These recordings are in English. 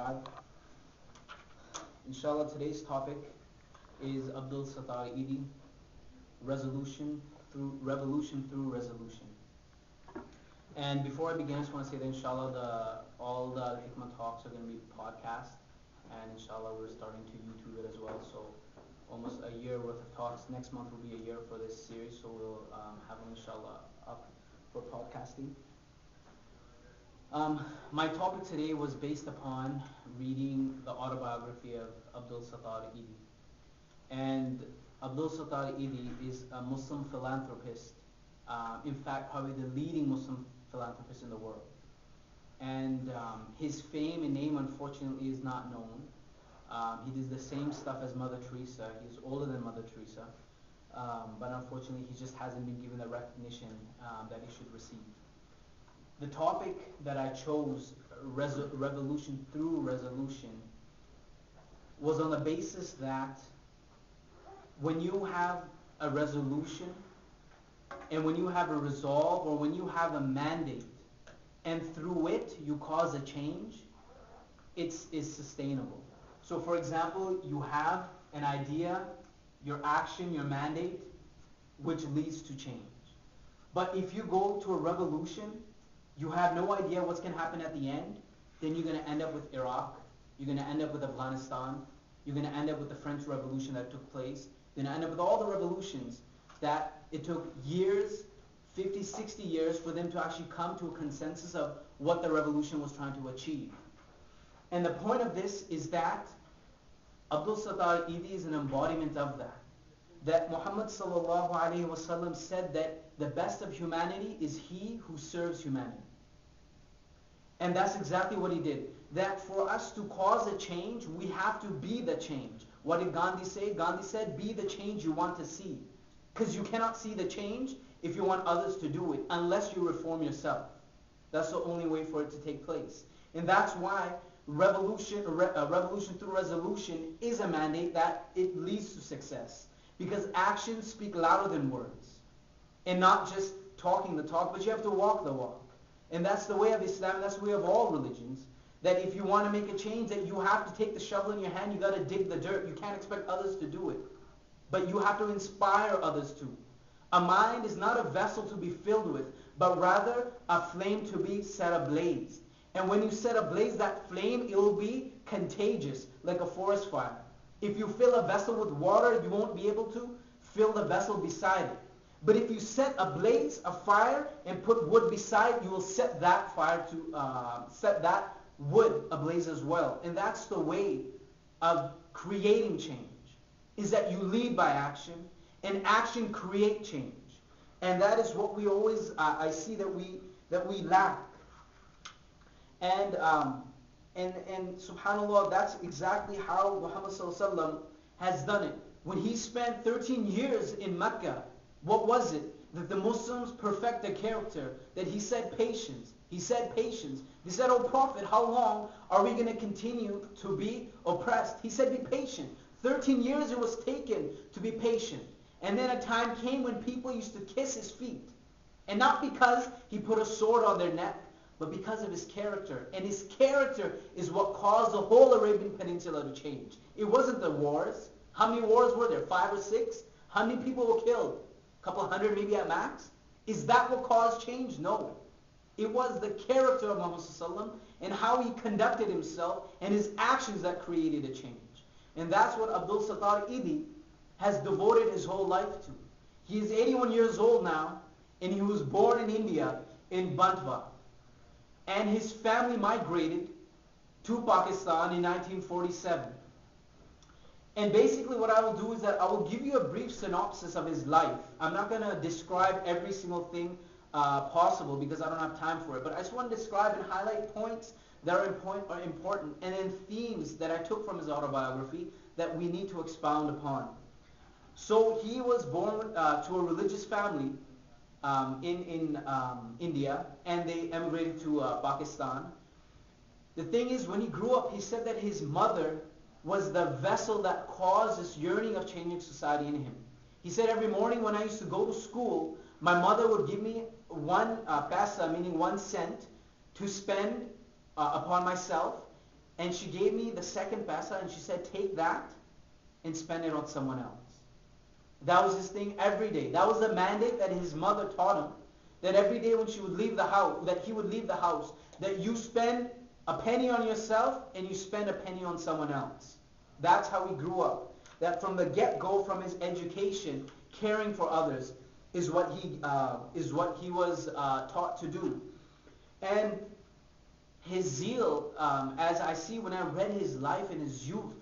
ba'd. Inshallah, today's topic is Abdul Sattar Edhi, revolution through resolution. And before I begin, I just want to say that inshallah, all the Alhikmah talks are going to be podcast, and inshallah, we're starting to YouTube it as well. So almost a year worth of talks. Next month will be a year for this series, so we'll have them inshallah up for podcasting. My topic today was based upon reading the autobiography of Abdul Sattar Edhi. And Abdul Sattar Edhi is a Muslim philanthropist, in fact probably the leading Muslim philanthropist in the world. And his fame and name unfortunately is not known. He does the same stuff as Mother Teresa. He's older than Mother Teresa. But unfortunately he just hasn't been given the recognition that he should receive. The topic that I chose, revolution through resolution, was on the basis that when you have a resolution and when you have a resolve or when you have a mandate and through it you cause a change, it's sustainable. So for example, you have an idea, your action, your mandate, which leads to change. But if you go to a revolution, you have no idea what's going to happen at the end, then you're going to end up with Iraq, you're going to end up with Afghanistan, you're going to end up with the French Revolution that took place, you're going to end up with all the revolutions that it took years, 50, 60 years for them to actually come to a consensus of what the revolution was trying to achieve. And the point of this is that Abdul Sattar Edhi is an embodiment of that. That Muhammad sallallahu alaihi wasallam said that the best of humanity is he who serves humanity. And that's exactly what he did. That for us to cause a change, we have to be the change. What did Gandhi say? Gandhi said, be the change you want to see. Because you cannot see the change if you want others to do it, unless you reform yourself. That's the only way for it to take place. And that's why revolution through resolution is a mandate that it leads to success. Because actions speak louder than words. And not just talking the talk, but you have to walk the walk. And that's the way of Islam, that's the way of all religions. That if you want to make a change, that you have to take the shovel in your hand, you got to dig the dirt. You can't expect others to do it. But you have to inspire others to. A mind is not a vessel to be filled with, but rather a flame to be set ablaze. And when you set ablaze that flame, it will be contagious, like a forest fire. If you fill a vessel with water, you won't be able to fill the vessel beside it. But if you set ablaze a fire and put wood beside, you will set that fire to set that wood ablaze as well. And that's the way of creating change, is that you lead by action, and action create change. And that is what we always I see that we lack. And subhanAllah, that's exactly how Muhammad sallallahu alaihi wasallam has done it. When he spent 13 years in Mecca, what was it? That the Muslims perfect their character. That he said patience. He said patience. They said, "Oh Prophet, how long are we going to continue to be oppressed?" He said, "Be patient." 13 years it was taken to be patient. And then a time came when people used to kiss his feet. And not because he put a sword on their neck, but because of his character. And his character is what caused the whole Arabian Peninsula to change. It wasn't the wars. How many wars were there? 5 or 6? How many people were killed? Couple hundred maybe at max? Is that what caused change? No. It was the character of Muhammad ﷺ and how he conducted himself and his actions that created a change. And that's what Abdul Sattar Edhi has devoted his whole life to. He is 81 years old now, and he was born in India, in Bantwa. And his family migrated to Pakistan in 1947. And basically what I will do is that I will give you a brief synopsis of his life. I'm not going to describe every single thing possible because I don't have time for it. But I just want to describe and highlight points that are important and then themes that I took from his autobiography that we need to expound upon. So he was born to a religious family in India, and they emigrated to Pakistan. The thing is, when he grew up, he said that his mother was the vessel that caused this yearning of changing society in him. He said every morning when I used to go to school, my mother would give me one paisa, meaning 1 cent, to spend upon myself. And she gave me the second paisa and she said, take that and spend it on someone else. That was his thing every day. That was the mandate that his mother taught him. That every day when she would leave the house, that he would leave the house, that you spend a penny on yourself and you spend a penny on someone else. That's how he grew up. That from the get-go, from his education, caring for others is what he was taught to do. And his zeal, as I see when I read his life in his youth,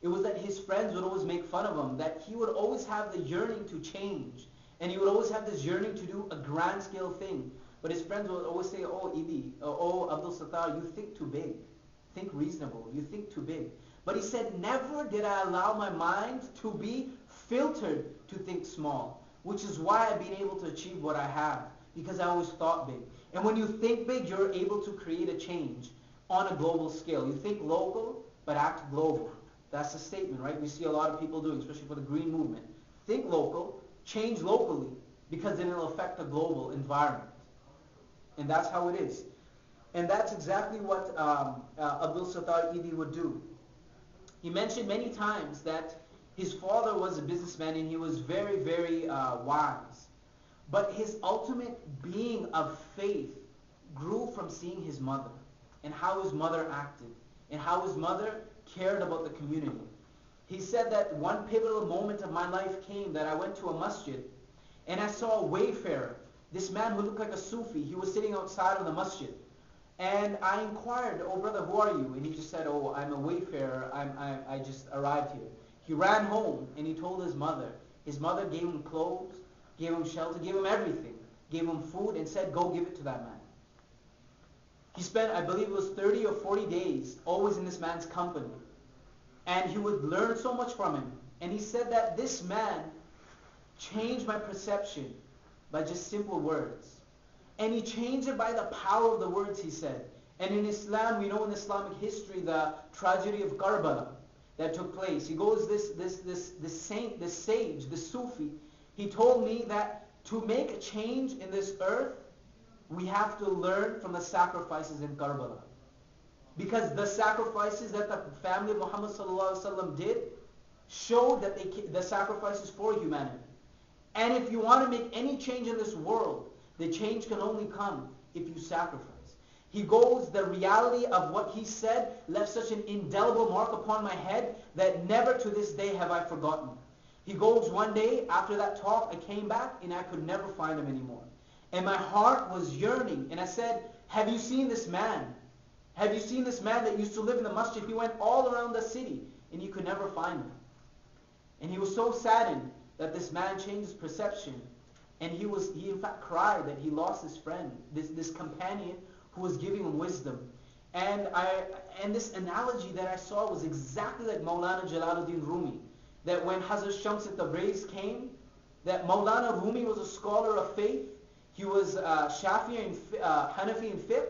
it was that his friends would always make fun of him, that he would always have the yearning to change. And he would always have this yearning to do a grand scale thing. But his friends would always say, oh Edhi, oh Abdul Sattar, you think too big. Think reasonable, you think too big. But he said, never did I allow my mind to be filtered to think small. Which is why I've been able to achieve what I have. Because I always thought big. And when you think big, you're able to create a change on a global scale. You think local, but act global. That's the statement, right? We see a lot of people doing, especially for the green movement. Think local, change locally, because then it'll affect the global environment. And that's how it is. And that's exactly what Abdul Sattar Edhi would do. He mentioned many times that his father was a businessman and he was very, very wise. But his ultimate being of faith grew from seeing his mother and how his mother acted and how his mother cared about the community. He said that one pivotal moment of my life came that I went to a masjid and I saw a wayfarer, this man who looked like a Sufi. He was sitting outside of the masjid. And I inquired, oh brother, who are you? And he just said, oh, I'm a wayfarer. I just arrived here. He ran home and he told his mother. His mother gave him clothes, gave him shelter, gave him everything. Gave him food and said, go give it to that man. He spent, I believe it was 30 or 40 days always in this man's company. And he would learn so much from him. And he said that this man changed my perception by just simple words. And he changed it by the power of the words he said. And in Islam, we know in Islamic history the tragedy of Karbala that took place. He goes, this saint, this sage, this Sufi, he told me that to make a change in this earth, we have to learn from the sacrifices in Karbala. Because the sacrifices that the family of Muhammad ﷺ did showed that the sacrifices for humanity. And if you want to make any change in this world, the change can only come if you sacrifice. He goes, the reality of what he said left such an indelible mark upon my head that never to this day have I forgotten. He goes, one day after that talk, I came back and I could never find him anymore. And my heart was yearning. And I said, have you seen this man? Have you seen this man that used to live in the masjid? He went all around the city and you could never find him. And he was so saddened that this man changed his perception. And he in fact cried that he lost his friend, this companion who was giving him wisdom. And this analogy that I saw was exactly like Maulana Jalaluddin Rumi. That when Hazrat Shams Tabriz came, that Maulana Rumi was a scholar of faith. He was Shafi'i and Hanafi in fiqh.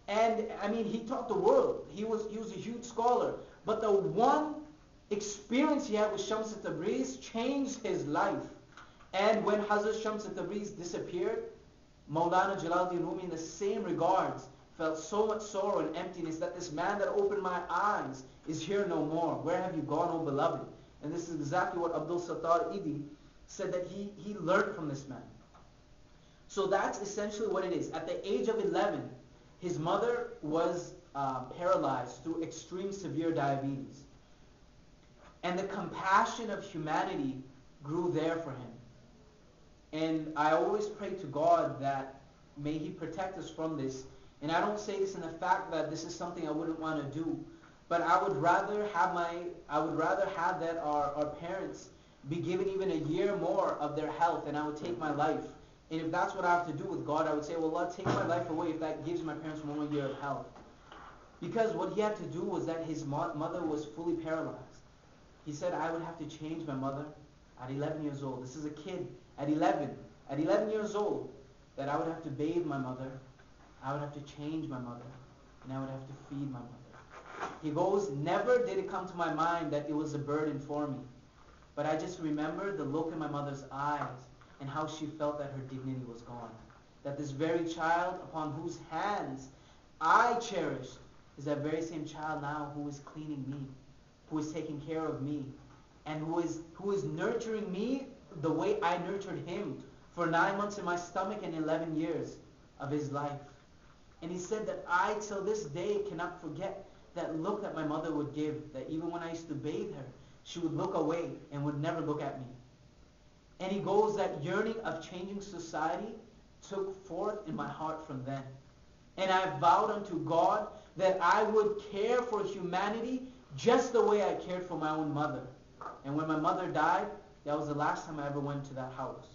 And I mean, he taught the world. He was a huge scholar. But the one experience he had with Shams Tabriz changed his life. And when Hazrat Shams Tabriz disappeared, Maulana Jalaluddin Rumi in the same regards felt so much sorrow and emptiness that this man that opened my eyes is here no more. Where have you gone, O beloved? And this is exactly what Abdul Sattar Edhi said, that he learned from this man. So that's essentially what it is. At the age of 11, his mother was paralyzed through extreme severe diabetes. And the compassion of humanity grew there for him. And I always pray to God that may He protect us from this. And I don't say this in the fact that this is something I wouldn't want to do, but I would rather have that our parents be given even a year more of their health, and I would take my life. And if that's what I have to do with God, I would say, well, Lord, take my life away if that gives my parents 1 more year of health. Because what he had to do was that his mother was fully paralyzed. He said, I would have to change my mother at 11 years old. This is a kid at 11 years old, that I would have to bathe my mother, I would have to change my mother, and I would have to feed my mother. He goes, never did it come to my mind that it was a burden for me. But I just remember the look in my mother's eyes and how she felt that her dignity was gone. That this very child upon whose hands I cherished is that very same child now who is cleaning me, who is taking care of me, and who is nurturing me the way I nurtured him for 9 months in my stomach and 11 years of his life. And he said that I, till this day, cannot forget that look that my mother would give, that even when I used to bathe her, she would look away and would never look at me. And he goes, that yearning of changing society took forth in my heart from then. And I vowed unto God that I would care for humanity just the way I cared for my own mother. And when my mother died, that was the last time I ever went to that house.